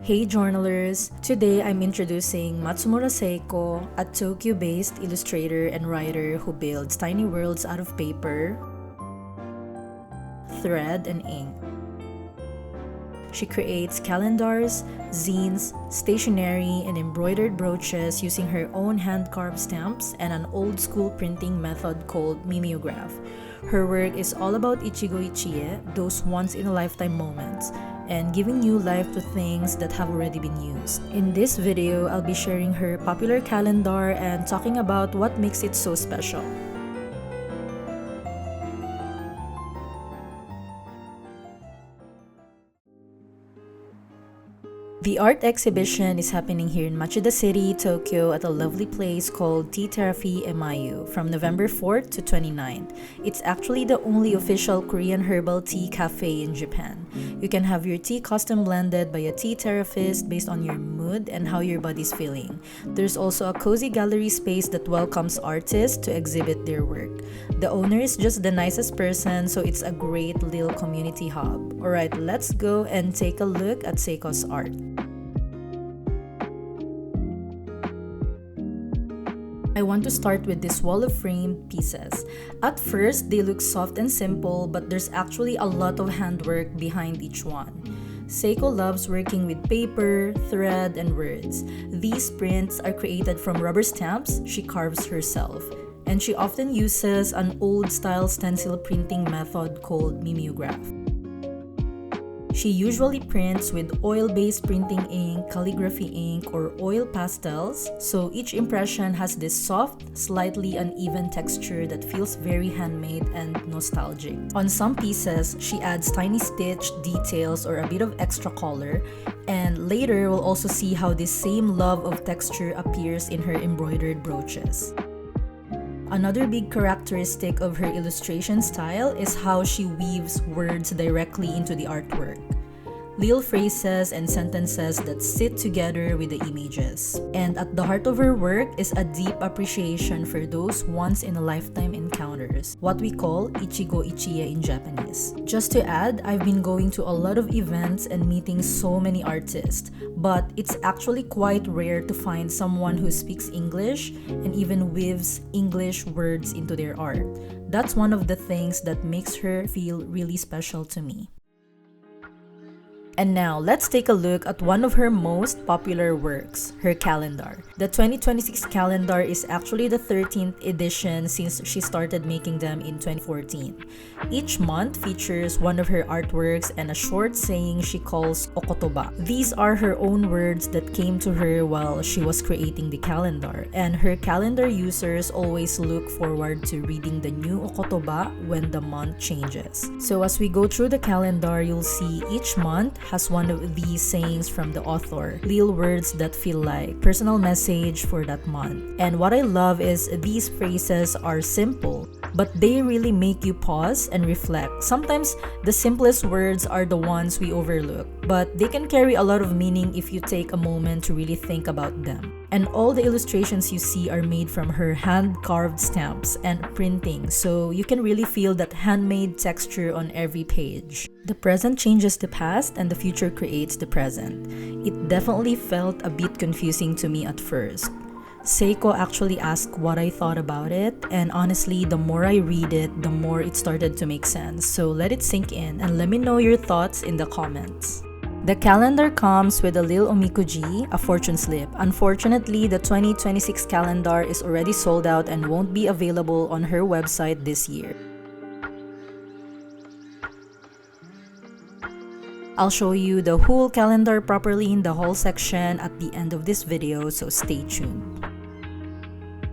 Hey journalers! Today I'm introducing Matsumura Seiiko, a Tokyo-based illustrator and writer who builds tiny worlds out of paper, thread, and ink. She creates calendars, zines, stationery, and embroidered brooches using her own hand-carved stamps and an old-school printing method called mimeograph. Her work is all about ichigo ichie, those once-in-a-lifetime moments, and giving new life to things that have already been used. In this video, I'll be sharing her popular calendar and talking about what makes it so special. The art exhibition is happening here in Machida City, Tokyo at a lovely place called Tea Therapy Emaiyu from November 4th to 29th. It's actually the only official Korean herbal tea cafe in Japan. You can have your tea custom blended by a tea therapist based on your mood and how your body's feeling. There's also a cozy gallery space that welcomes artists to exhibit their work. The owner is just the nicest person, so it's a great little community hub. Alright, let's go and take a look at Seiko's art. I want to start with this wall of framed pieces. At first, they look soft and simple, but there's actually a lot of handwork behind each one. Seiko loves working with paper, thread, and words. These prints are created from rubber stamps she carves herself, and she often uses an old-style stencil printing method called mimeograph. She usually prints with oil-based printing ink, calligraphy ink, or oil pastels, so each impression has this soft, slightly uneven texture that feels very handmade and nostalgic. On some pieces, she adds tiny stitch details or a bit of extra color, and later we'll also see how this same love of texture appears in her embroidered brooches. Another big characteristic of her illustration style is how she weaves words directly into the artwork. Little phrases and sentences that sit together with the images. And at the heart of her work is a deep appreciation for those once-in-a-lifetime encounters, what we call ichigo ichie in Japanese. Just to add, I've been going to a lot of events and meeting so many artists, but it's actually quite rare to find someone who speaks English and even weaves English words into their art. That's one of the things that makes her feel really special to me. And now, let's take a look at one of her most popular works, her calendar. The 2026 calendar is actually the 13th edition since she started making them in 2014. Each month features one of her artworks and a short saying she calls okotoba. These are her own words that came to her while she was creating the calendar, and her calendar users always look forward to reading the new okotoba when the month changes. So as we go through the calendar, you'll see each month has one of these sayings from the author, little words that feel like personal message for that month. And what I love is these phrases are simple, but they really make you pause and reflect. Sometimes the simplest words are the ones we overlook, but they can carry a lot of meaning if you take a moment to really think about them. And all the illustrations you see are made from her hand-carved stamps and printing, so you can really feel that handmade texture on every page. The present changes the past and the future creates the present. It definitely felt a bit confusing to me at first. Seiko actually asked what I thought about it, and honestly, the more I read it, the more it started to make sense. So let it sink in and let me know your thoughts in the comments. The calendar comes with a little omikuji, a fortune slip. Unfortunately, the 2026 calendar is already sold out and won't be available on her website this year. I'll show you the whole calendar properly in the haul section at the end of this video, so stay tuned.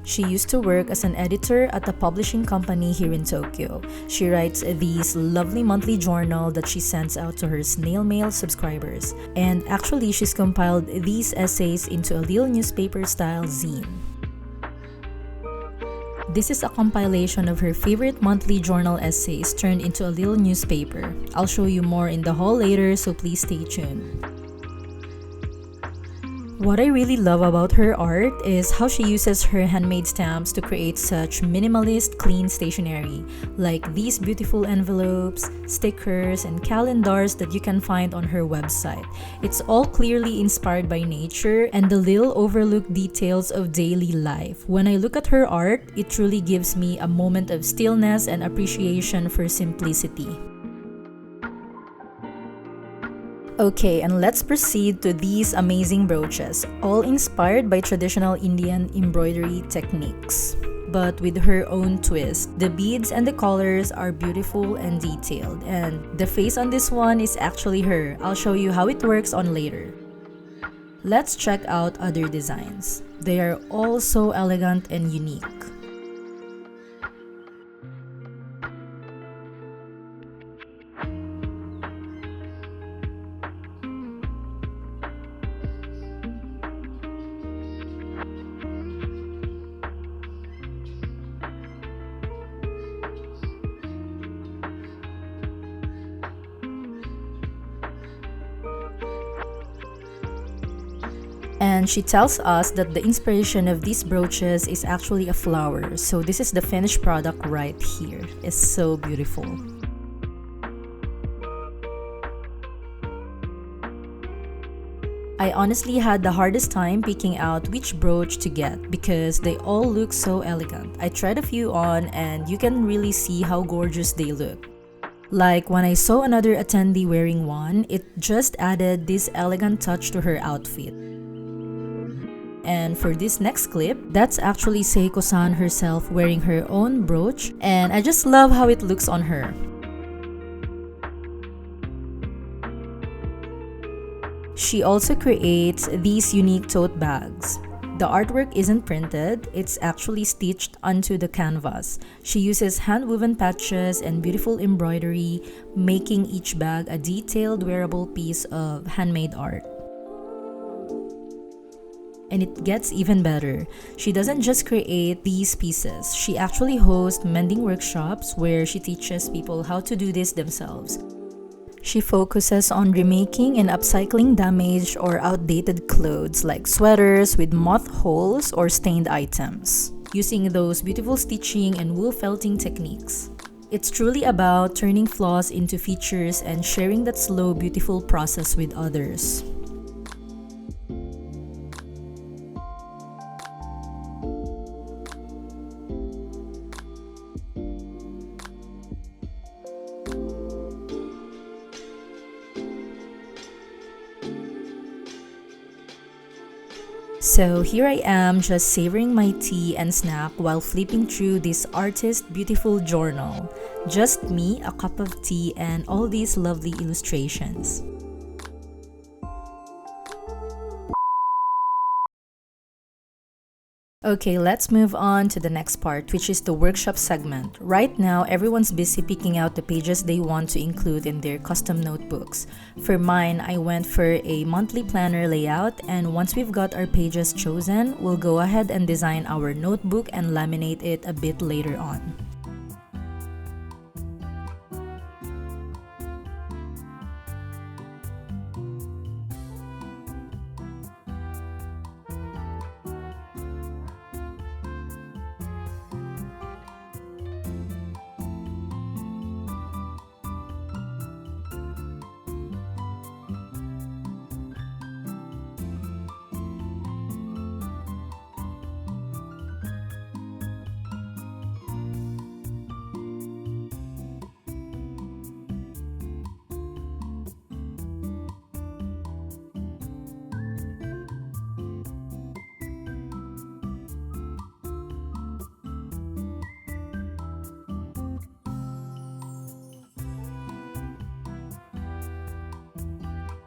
She used to work as an editor at a publishing company here in Tokyo. She writes these lovely monthly journal that she sends out to her snail mail subscribers. And actually, she's compiled these essays into a little newspaper-style zine. This is a compilation of her favorite monthly journal essays turned into a little newspaper. I'll show you more in the haul later, so please stay tuned. What I really love about her art is how she uses her handmade stamps to create such minimalist, clean stationery, like these beautiful envelopes, stickers, and calendars that you can find on her website. It's all clearly inspired by nature and the little overlooked details of daily life. When I look at her art, it truly gives me a moment of stillness and appreciation for simplicity. Okay, and let's proceed to these amazing brooches, all inspired by traditional Indian embroidery techniques, but with her own twist. The beads and the colors are beautiful and detailed, and the face on this one is actually her. I'll show you how it works on later. Let's check out other designs. They are all so elegant and unique. And she tells us that the inspiration of these brooches is actually a flower. So this is the finished product right here. It's so beautiful. I honestly had the hardest time picking out which brooch to get because they all look so elegant. I tried a few on and you can really see how gorgeous they look. Like when I saw another attendee wearing one, it just added this elegant touch to her outfit. And for this next clip, that's actually Seiiko-san herself wearing her own brooch, and I just love how it looks on her. She also creates these unique tote bags. The artwork isn't printed, it's actually stitched onto the canvas. She uses hand-woven patches and beautiful embroidery, making each bag a detailed wearable piece of handmade art. And it gets even better. She doesn't just create these pieces, she actually hosts mending workshops where she teaches people how to do this themselves. She focuses on remaking and upcycling damaged or outdated clothes like sweaters with moth holes or stained items, using those beautiful stitching and wool felting techniques. It's truly about turning flaws into features and sharing that slow, beautiful process with others. So here I am just savoring my tea and snack while flipping through this artist's beautiful journal. Just me, a cup of tea, and all these lovely illustrations. Okay, let's move on to the next part, which is the workshop segment. Right now, everyone's busy picking out the pages they want to include in their custom notebooks. For mine, I went for a monthly planner layout, and once we've got our pages chosen, we'll go ahead and design our notebook and laminate it a bit later on.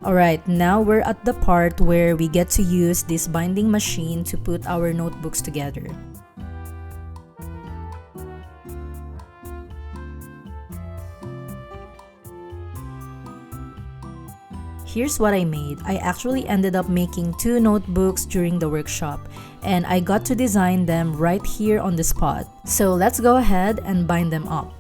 Alright, now we're at the part where we get to use this binding machine to put our notebooks together. Here's what I made. I actually ended up making 2 notebooks during the workshop, and I got to design them right here on the spot. So let's go ahead and bind them up.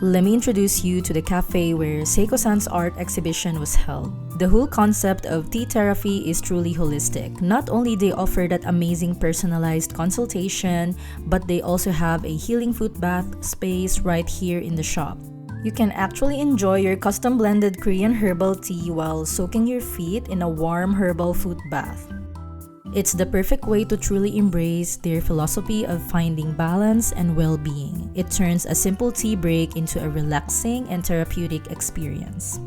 Let me introduce you to the cafe where Seiko-san's art exhibition was held. The whole concept of Tea Therapy is truly holistic. Not only they offer that amazing personalized consultation, but they also have a healing foot bath space right here in the shop. You can actually enjoy your custom blended Korean herbal tea while soaking your feet in a warm herbal foot bath. It's the perfect way to truly embrace their philosophy of finding balance and well-being. It turns a simple tea break into a relaxing and therapeutic experience.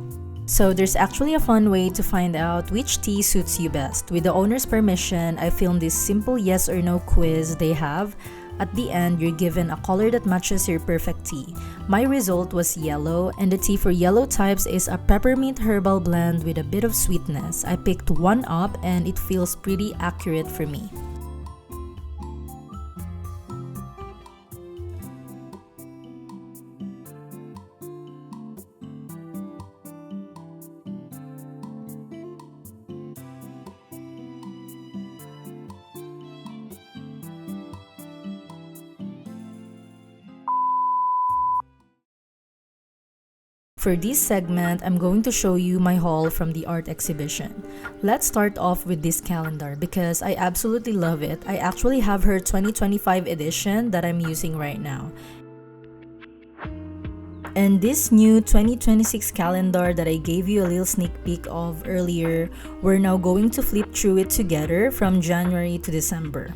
So there's actually a fun way to find out which tea suits you best. With the owner's permission, I filmed this simple yes or no quiz they have. At the end, you're given a color that matches your perfect tea. My result was yellow, and the tea for yellow types is a peppermint herbal blend with a bit of sweetness. I picked one up and it feels pretty accurate for me. For this segment, I'm going to show you my haul from the art exhibition. Let's start off with this calendar because I absolutely love it. I actually have her 2025 edition that I'm using right now. And this new 2026 calendar that I gave you a little sneak peek of earlier, we're now going to flip through it together from January to December.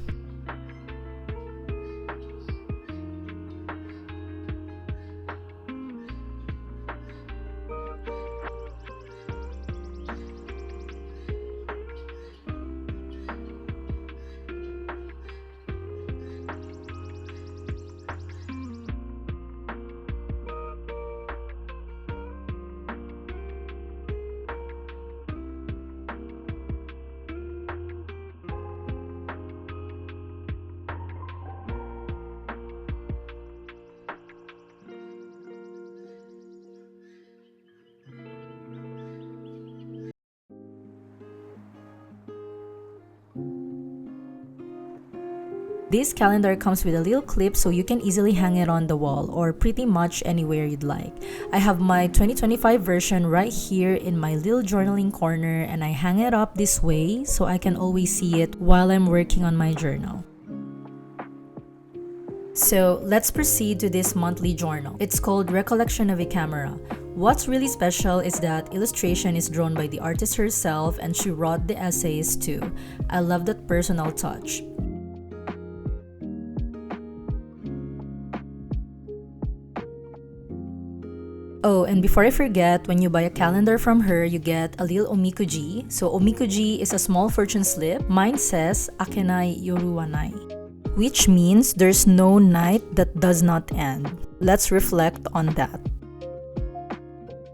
This calendar comes with a little clip so you can easily hang it on the wall or pretty much anywhere you'd like. I have my 2025 version right here in my little journaling corner and I hang it up this way so I can always see it while I'm working on my journal. So let's proceed to this monthly journal. It's called Recollection of a Camera. What's really special is that illustration is drawn by the artist herself and she wrote the essays too. I love that personal touch. Oh, and before I forget, when you buy a calendar from her, you get a little omikuji. So omikuji is a small fortune slip. Mine says, Akenai yoru wa nai, which means there's no night that does not end. Let's reflect on that.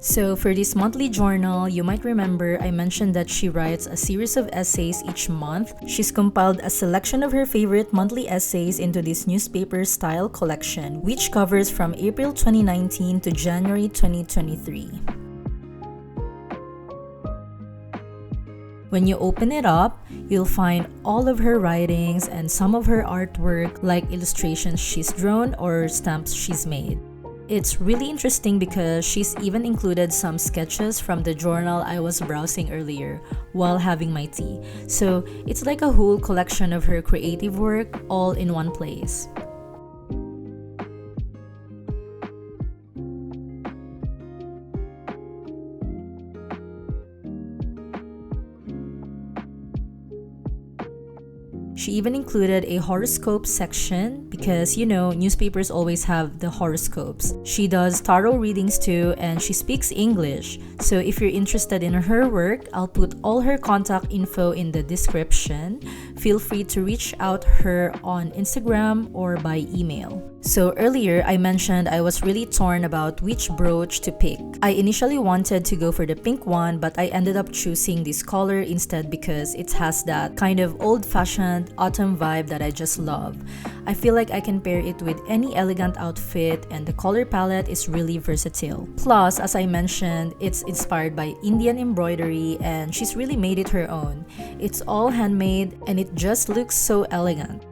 So for this monthly journal, you might remember I mentioned that she writes a series of essays each month. She's compiled a selection of her favorite monthly essays into this newspaper-style collection, which covers from April 2019 to January 2023. When you open it up, you'll find all of her writings and some of her artwork like illustrations she's drawn or stamps she's made. It's really interesting because she's even included some sketches from the journal I was browsing earlier while having my tea. So it's like a whole collection of her creative work all in one place. She even included a horoscope section because, you know, newspapers always have the horoscopes. She does tarot readings too and she speaks English. So if you're interested in her work, I'll put all her contact info in the description. Feel free to reach out her on Instagram or by email. So earlier, I mentioned I was really torn about which brooch to pick. I initially wanted to go for the pink one, but I ended up choosing this color instead because it has that kind of old-fashioned autumn vibe that I just love. I feel like I can pair it with any elegant outfit and the color palette is really versatile. Plus, as I mentioned, it's inspired by Indian embroidery and she's really made it her own. It's all handmade and it just looks so elegant.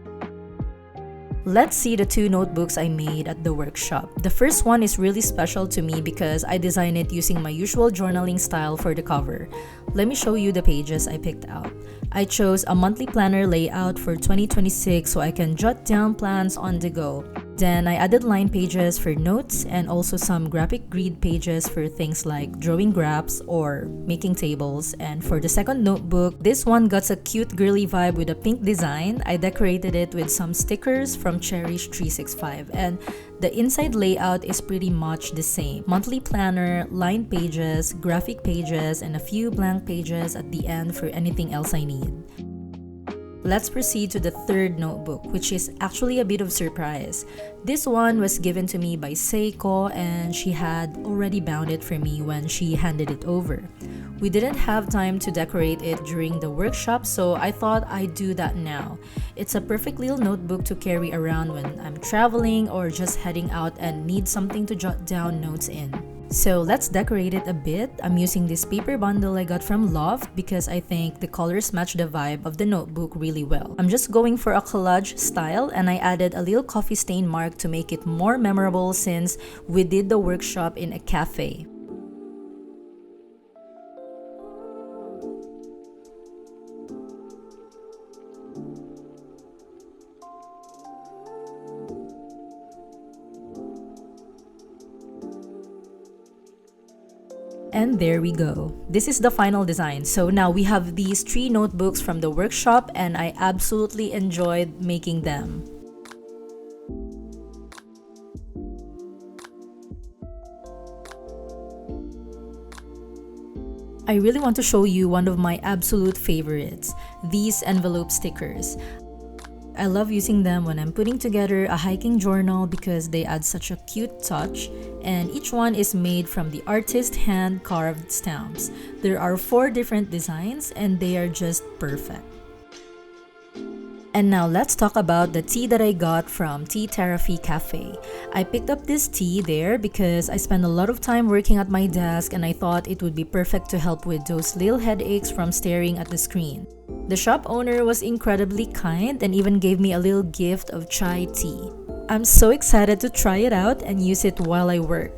Let's see the two notebooks I made at the workshop. The first one is really special to me because I designed it using my usual journaling style for the cover. Let me show you the pages I picked out. I chose a monthly planner layout for 2026 so I can jot down plans on the go. Then I added line pages for notes and also some graphic grid pages for things like drawing graphs or making tables. And for the second notebook, this one got a cute girly vibe with a pink design. I decorated it with some stickers from Cherish 365 and the inside layout is pretty much the same. Monthly planner, line pages, graphic pages, and a few blank pages at the end for anything else I need. Let's proceed to the third notebook, which is actually a bit of surprise. This one was given to me by Seiiko and she had already bound it for me when she handed it over. We didn't have time to decorate it during the workshop, so I thought I'd do that now. It's a perfect little notebook to carry around when I'm traveling or just heading out and need something to jot down notes in. So let's decorate it a bit. I'm using this paper bundle I got from Loft because I think the colors match the vibe of the notebook really well. I'm just going for a collage style and I added a little coffee stain mark to make it more memorable since we did the workshop in a cafe. And there we go. This is the final design. So now we have these 3 notebooks from the workshop and I absolutely enjoyed making them. I really want to show you one of my absolute favorites, these envelope stickers. I love using them when I'm putting together a hiking journal because they add such a cute touch, and each one is made from the artist's hand-carved stamps. There are 4 different designs and they are just perfect. And now let's talk about the tea that I got from Tea Therapy Cafe. I picked up this tea there because I spend a lot of time working at my desk and I thought it would be perfect to help with those little headaches from staring at the screen. The shop owner was incredibly kind and even gave me a little gift of chai tea. I'm so excited to try it out and use it while I work.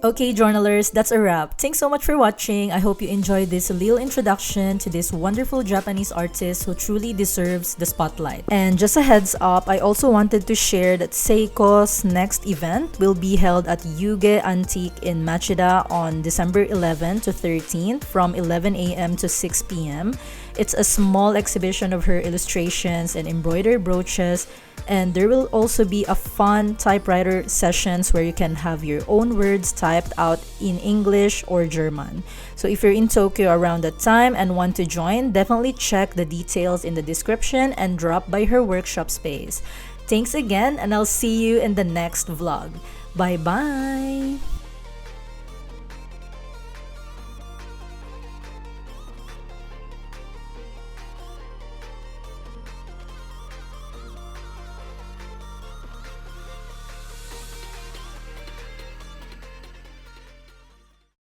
Okay, journalers, that's a wrap. Thanks so much for watching. I hope you enjoyed this little introduction to this wonderful Japanese artist who truly deserves the spotlight. And just a heads up, I also wanted to share that Seiko's next event will be held at Yuge Antique in Machida on December 11 to 13th from 11 a.m. to 6 p.m. It's a small exhibition of her illustrations and embroidered brooches, and there will also be a fun typewriter sessions where you can have your own words typed out in English or German. So if you're in Tokyo around that time and want to join, definitely check the details in the description and drop by her workshop space. Thanks again, and I'll see you in the next vlog. Bye bye!